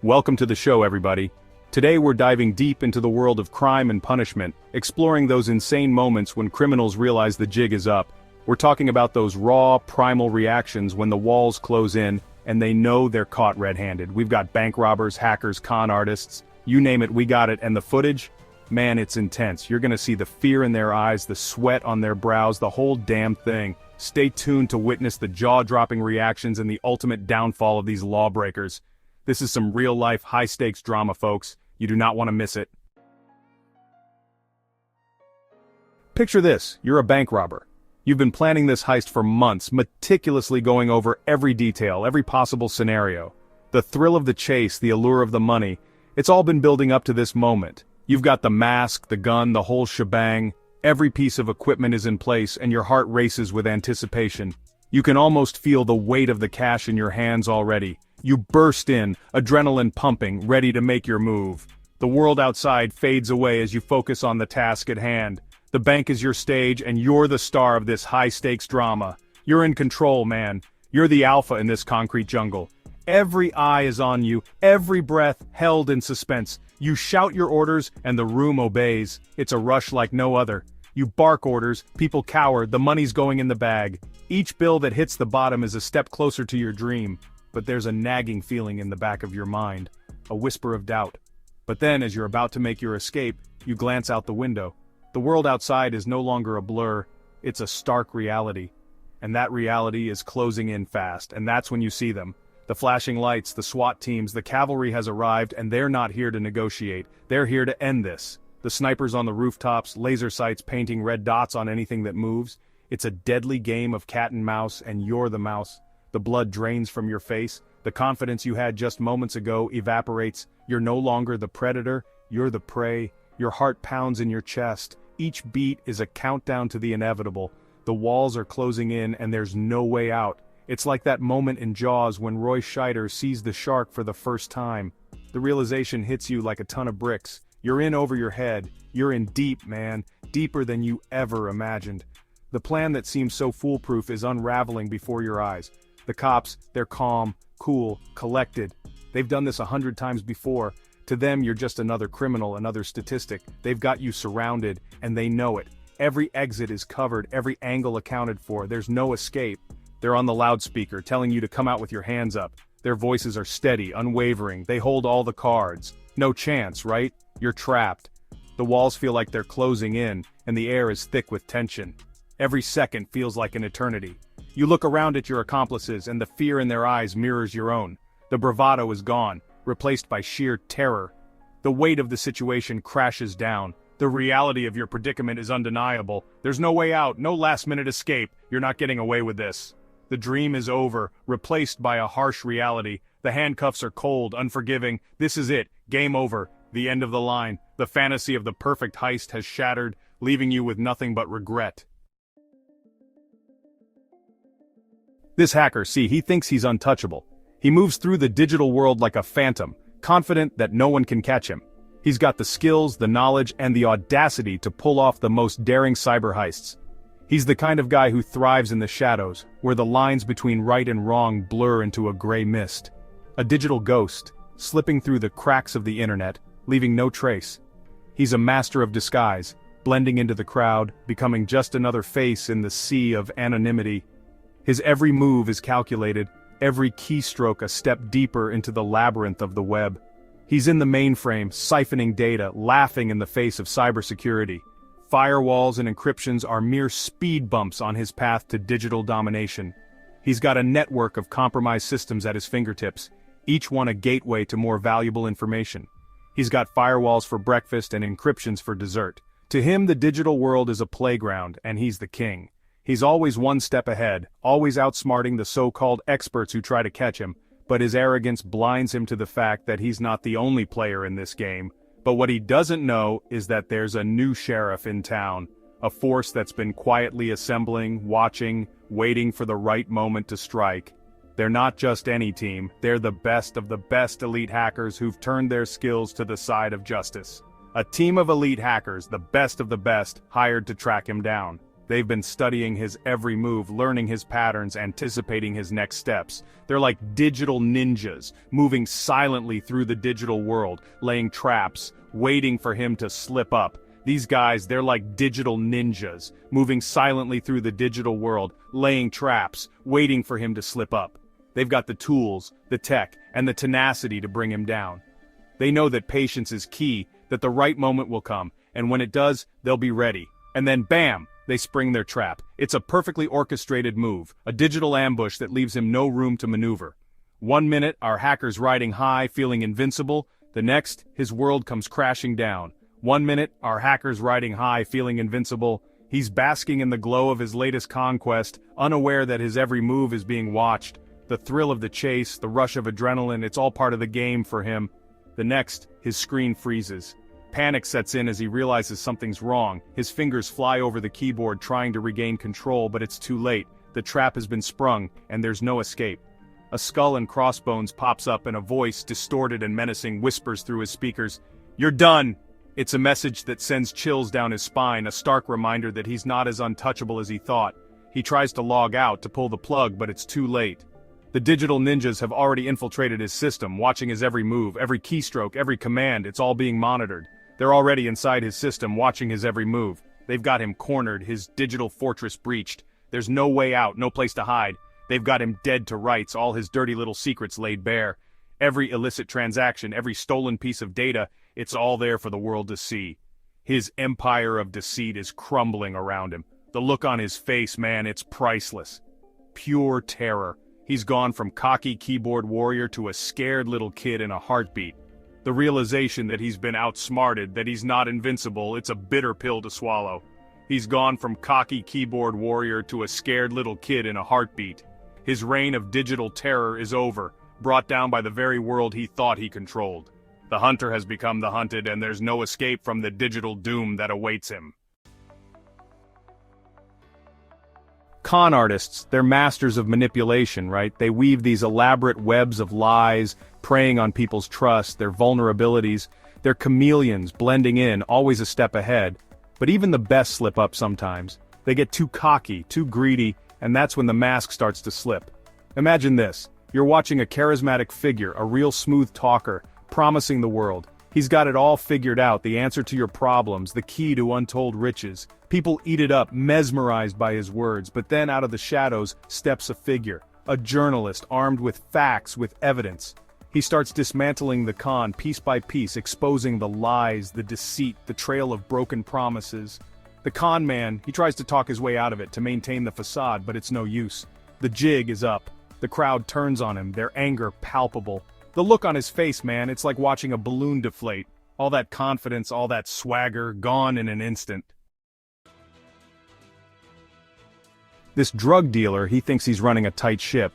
Welcome to the show, everybody. Today we're diving deep into the world of crime and punishment, exploring those insane moments when criminals realize the jig is up. We're talking about those raw, primal reactions when the walls close in and they know they're caught red-handed. We've got bank robbers, hackers, con artists, you name it, we got it, and the footage? Man, it's intense. You're gonna see the fear in their eyes, the sweat on their brows, the whole damn thing. Stay tuned to witness the jaw-dropping reactions and the ultimate downfall of these lawbreakers. This is some real-life, high-stakes drama, folks. You do not want to miss it. Picture this, you're a bank robber. You've been planning this heist for months, meticulously going over every detail, every possible scenario. The thrill of the chase, the allure of the money, it's all been building up to this moment. You've got the mask, the gun, the whole shebang. Every piece of equipment is in place and your heart races with anticipation. You can almost feel the weight of the cash in your hands already. You burst in, adrenaline pumping, ready to make your move. The world outside fades away as you focus on the task at hand. The bank is your stage and you're the star of this high-stakes drama. You're in control, man. You're the alpha in this concrete jungle. Every eye is on you, every breath held in suspense. You shout your orders and the room obeys. It's a rush like no other. You bark orders, people cower, the money's going in the bag. Each bill that hits the bottom is a step closer to your dream. But there's a nagging feeling in the back of your mind, a whisper of doubt. But then, as you're about to make your escape, you glance out the window. The world outside is no longer a blur, it's a stark reality. And that reality is closing in fast, and that's when you see them. The flashing lights, the SWAT teams, the cavalry has arrived, and they're not here to negotiate. They're here to end this. The snipers on the rooftops, laser sights painting red dots on anything that moves. It's a deadly game of cat and mouse, and you're the mouse. The blood drains from your face, the confidence you had just moments ago evaporates, you're no longer the predator, you're the prey, your heart pounds in your chest, each beat is a countdown to the inevitable, the walls are closing in and there's no way out. It's like that moment in Jaws when Roy Scheider sees the shark for the first time. The realization hits you like a ton of bricks, you're in over your head, you're in deep, man, deeper than you ever imagined. The plan that seems so foolproof is unraveling before your eyes. The cops, they're calm, cool, collected. They've done this 100 times before. To them, you're just another criminal, another statistic. They've got you surrounded, and they know it. Every exit is covered, every angle accounted for. There's no escape. They're on the loudspeaker, telling you to come out with your hands up. Their voices are steady, unwavering. They hold all the cards. No chance, right? You're trapped. The walls feel like they're closing in, and the air is thick with tension. Every second feels like an eternity. You look around at your accomplices and the fear in their eyes mirrors your own. The bravado is gone, replaced by sheer terror. The weight of the situation crashes down. The reality of your predicament is undeniable. There's no way out, no last-minute escape. You're not getting away with this. The dream is over, replaced by a harsh reality. The handcuffs are cold, unforgiving. This is it. Game over. The end of the line. The fantasy of the perfect heist has shattered, leaving you with nothing but regret. This hacker, see, he thinks he's untouchable. He moves through the digital world like a phantom, confident that no one can catch him. He's got the skills, the knowledge, and the audacity to pull off the most daring cyber heists. He's the kind of guy who thrives in the shadows, where the lines between right and wrong blur into a gray mist. A digital ghost, slipping through the cracks of the internet, leaving no trace. He's a master of disguise, blending into the crowd, becoming just another face in the sea of anonymity. His every move is calculated, every keystroke a step deeper into the labyrinth of the web. He's in the mainframe, siphoning data, laughing in the face of cybersecurity. Firewalls and encryptions are mere speed bumps on his path to digital domination. He's got a network of compromised systems at his fingertips, each one a gateway to more valuable information. He's got firewalls for breakfast and encryptions for dessert. To him, the digital world is a playground, and he's the king. He's always one step ahead, always outsmarting the so-called experts who try to catch him, but his arrogance blinds him to the fact that he's not the only player in this game. But what he doesn't know is that there's a new sheriff in town, a force that's been quietly assembling, watching, waiting for the right moment to strike. They're not just any team, they're the best of the best elite hackers who've turned their skills to the side of justice. A team of elite hackers, the best of the best, hired to track him down. They've been studying his every move, learning his patterns, anticipating his next steps. They're like digital ninjas, moving silently through the digital world, laying traps, waiting for him to slip up. These guys, they're like digital ninjas, moving silently through the digital world, laying traps, waiting for him to slip up. They've got the tools, the tech, and the tenacity to bring him down. They know that patience is key, that the right moment will come, and when it does, they'll be ready. And then bam! They spring their trap. It's a perfectly orchestrated move, a digital ambush that leaves him no room to maneuver. 1 minute, our hacker's riding high, feeling invincible. The next, his world comes crashing down. 1 minute, our hacker's riding high, feeling invincible. He's basking in the glow of his latest conquest, unaware that his every move is being watched. The thrill of the chase, the rush of adrenaline, it's all part of the game for him. The next, his screen freezes. Panic sets in as he realizes something's wrong. His fingers fly over the keyboard trying to regain control, but it's too late. The trap has been sprung, and there's no escape. A skull and crossbones pops up and a voice, distorted and menacing, whispers through his speakers, "You're done!" It's a message that sends chills down his spine, a stark reminder that he's not as untouchable as he thought. He tries to log out, to pull the plug, but it's too late. The digital ninjas have already infiltrated his system, watching his every move, every keystroke, every command. It's all being monitored. They're already inside his system, watching his every move. They've got him cornered, his digital fortress breached. There's no way out, no place to hide. They've got him dead to rights, all his dirty little secrets laid bare. Every illicit transaction, every stolen piece of data, it's all there for the world to see. His empire of deceit is crumbling around him. The look on his face, man, it's priceless. Pure terror. He's gone from cocky keyboard warrior to a scared little kid in a heartbeat. The realization that he's been outsmarted, that he's not invincible, it's a bitter pill to swallow. He's gone from cocky keyboard warrior to a scared little kid in a heartbeat. His reign of digital terror is over, brought down by the very world he thought he controlled. The hunter has become the hunted, and there's no escape from the digital doom that awaits him. Con artists, they're masters of manipulation, right? They weave these elaborate webs of lies, preying on people's trust, their vulnerabilities. They're chameleons, blending in, always a step ahead. But even the best slip up sometimes. They get too cocky, too greedy, and that's when the mask starts to slip. Imagine this. You're watching a charismatic figure, a real smooth talker, promising the world. He's got it all figured out, the answer to your problems, the key to untold riches. People eat it up, mesmerized by his words, but then out of the shadows steps a figure, a journalist armed with facts, with evidence. He starts dismantling the con piece by piece, exposing the lies, the deceit, the trail of broken promises. The con man, he tries to talk his way out of it to maintain the facade, but it's no use. The jig is up. The crowd turns on him, their anger palpable. The look on his face, man, it's like watching a balloon deflate. All that confidence, all that swagger, gone in an instant. This drug dealer, he thinks he's running a tight ship.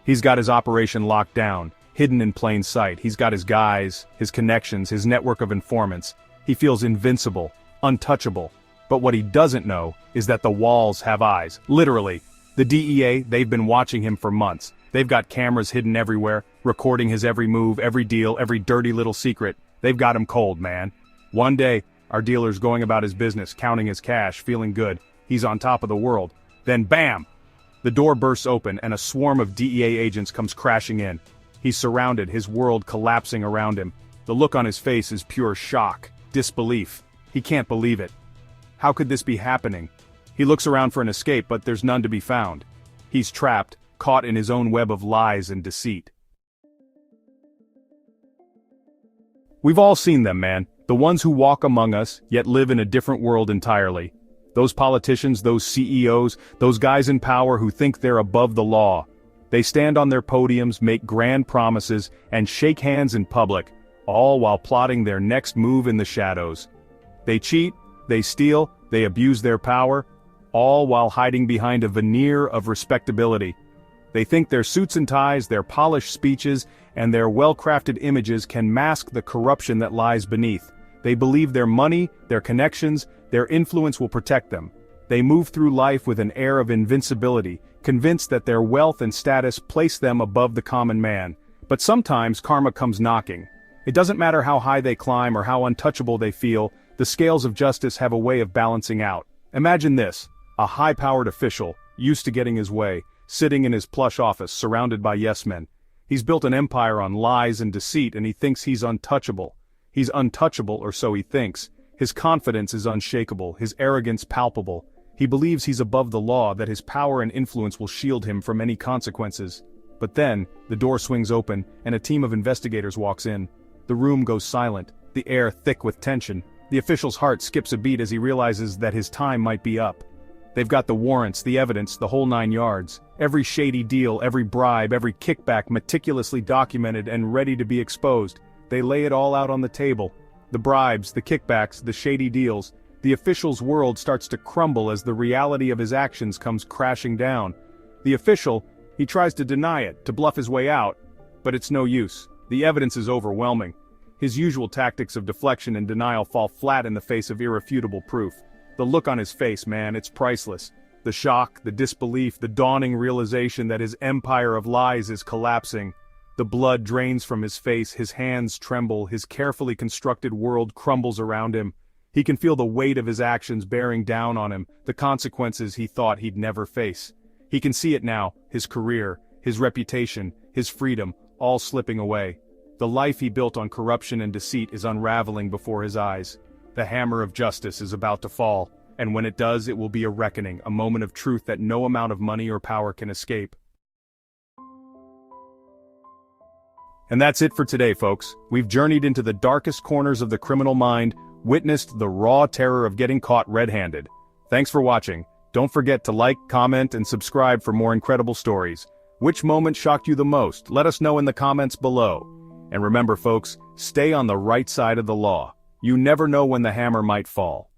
He's got his operation locked down, hidden in plain sight. He's got his guys, his connections, his network of informants. He feels invincible, untouchable. But what he doesn't know is that the walls have eyes, literally. The DEA, they've been watching him for months. They've got cameras hidden everywhere, recording his every move, every deal, every dirty little secret. They've got him cold, man. One day, our dealer's going about his business, counting his cash, feeling good. He's on top of the world. Then bam! The door bursts open and a swarm of DEA agents comes crashing in. He's surrounded, his world collapsing around him. The look on his face is pure shock, disbelief. He can't believe it. How could this be happening? He looks around for an escape, but there's none to be found. He's trapped, caught in his own web of lies and deceit. We've all seen them, man. The ones who walk among us, yet live in a different world entirely. Those politicians, those CEOs, those guys in power who think they're above the law. They stand on their podiums, make grand promises, and shake hands in public, all while plotting their next move in the shadows. They cheat, they steal, they abuse their power, all while hiding behind a veneer of respectability. They think their suits and ties, their polished speeches, and their well-crafted images can mask the corruption that lies beneath. They believe their money, their connections, their influence will protect them. They move through life with an air of invincibility, convinced that their wealth and status place them above the common man. But sometimes karma comes knocking. It doesn't matter how high they climb or how untouchable they feel, the scales of justice have a way of balancing out. Imagine this. A high-powered official, used to getting his way, sitting in his plush office surrounded by yes-men. He's built an empire on lies and deceit, and he thinks he's untouchable. He's untouchable, or so he thinks. His confidence is unshakable, his arrogance palpable. He believes he's above the law, that his power and influence will shield him from any consequences. But then, the door swings open, and a team of investigators walks in. The room goes silent, the air thick with tension. The official's heart skips a beat as he realizes that his time might be up. They've got the warrants, the evidence, the whole 9 yards. Every shady deal, every bribe, every kickback meticulously documented and ready to be exposed. They lay it all out on the table. The bribes, the kickbacks, the shady deals. The official's world starts to crumble as the reality of his actions comes crashing down. The official, he tries to deny it, to bluff his way out. But it's no use. The evidence is overwhelming. His usual tactics of deflection and denial fall flat in the face of irrefutable proof. The look on his face, man, it's priceless. The shock, the disbelief, the dawning realization that his empire of lies is collapsing. The blood drains from his face, his hands tremble, his carefully constructed world crumbles around him. He can feel the weight of his actions bearing down on him, the consequences he thought he'd never face. He can see it now, his career, his reputation, his freedom, all slipping away. The life he built on corruption and deceit is unraveling before his eyes. The hammer of justice is about to fall, and when it does, it will be a reckoning, a moment of truth that no amount of money or power can escape. And that's it for today, folks. We've journeyed into the darkest corners of the criminal mind, witnessed the raw terror of getting caught red-handed. Thanks for watching. Don't forget to like, comment, and subscribe for more incredible stories. Which moment shocked you the most? Let us know in the comments below. And remember, folks, stay on the right side of the law. You never know when the hammer might fall.